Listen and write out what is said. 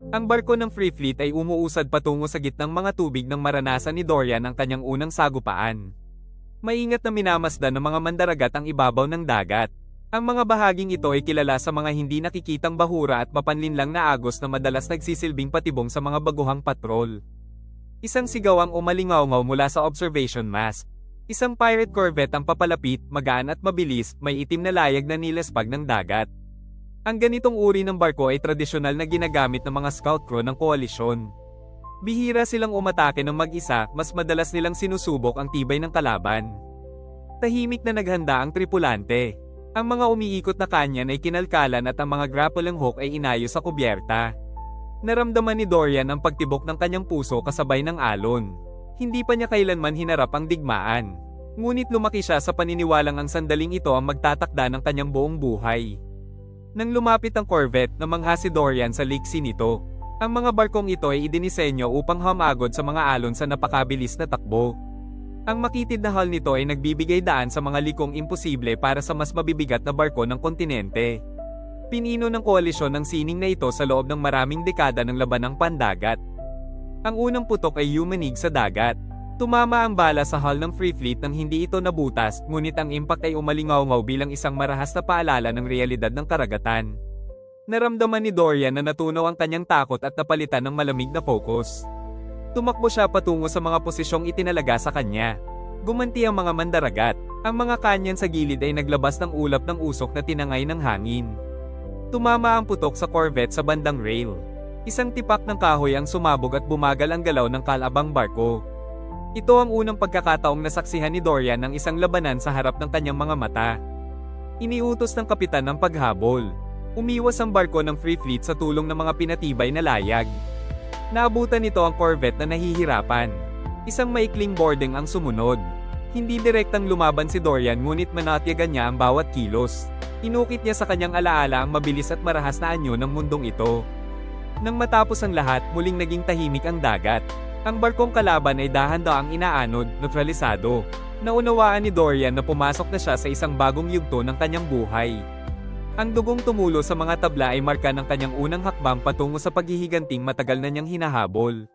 Ang barko ng Free Fleet ay umuusad patungo sa gitnang mga tubig nang maranasan ni Dorian ang kanyang unang sagupaan. Maingat na minamasdan ng mga mandaragat ang ibabaw ng dagat. Ang mga bahaging ito ay kilala sa mga hindi nakikitang bahura at mapanlinlang na agos na madalas nagsisilbing patibong sa mga baguhang patrol. Isang sigaw ang umalingaw-ngaw mula sa observation mast. Isang pirate corvette ang papalapit, magaan at mabilis, may itim na layag na nilespag ng dagat. Ang ganitong uri ng barko ay tradisyonal na ginagamit ng mga scout crew ng koalisyon. Bihira silang umatake ng mag-isa, mas madalas nilang sinusubok ang tibay ng kalaban. Tahimik na naghanda ang tripulante. Ang mga umiikot na kanyan ay kinalkalan at ang mga grappling hook ay inayos sa kubyerta. Naramdaman ni Dorian ang pagtibok ng kanyang puso kasabay ng alon. Hindi pa niya kailanman hinarap ang digmaan. Ngunit lumaki siya sa paniniwalang ang sandaling ito ang magtatakda ng kanyang buong buhay. Nang lumapit ang corvette, namangha si Dorian sa liksi nito. Ang mga barkong ito ay idinisenyo upang humagod sa mga alon sa napakabilis na takbo. Ang makitid na hull nito ay nagbibigay daan sa mga likong imposible para sa mas mabibigat na barko ng kontinente. Pinino ng koalisyon ang sining na ito sa loob ng maraming dekada ng labanang pandagat. Ang unang putok ay yumanig sa dagat. Tumama ang bala sa hull ng Free Fleet nang hindi ito nabutas, ngunit ang impact ay umalingaw-ngaw bilang isang marahas na paalala ng realidad ng karagatan. Naramdaman ni Dorian na natunaw ang kanyang takot at napalitan ng malamig na focus. Tumakbo siya patungo sa mga posisyong itinalaga sa kanya. Gumanti ang mga mandaragat. Ang mga kanyan sa gilid ay naglabas ng ulap ng usok na tinangay ng hangin. Tumama ang putok sa corvette sa bandang rail. Isang tipak ng kahoy ang sumabog at bumagal ang galaw ng kalabang barko. Ito ang unang pagkakataong nasaksihan ni Dorian ng isang labanan sa harap ng kanyang mga mata. Iniutos ng kapitan ng paghabol. Umiwas ang barko ng Free Fleet sa tulong ng mga pinatibay na layag. Naabutan nito ang corvette na nahihirapan. Isang maikling boarding ang sumunod. Hindi direktang lumaban si Dorian ngunit manatyagan niya ang bawat kilos. Inukit niya sa kanyang alaala ang mabilis at marahas na anyo ng mundong ito. Nang matapos ang lahat, muling naging tahimik ang dagat. Ang barkong kalaban ay dahan-daang inaanod, neutralisado. Naunawaan ni Dorian na pumasok na siya sa isang bagong yugto ng kanyang buhay. Ang dugong tumulo sa mga tabla ay marka ng kanyang unang hakbang patungo sa paghihiganting matagal na niyang hinahabol.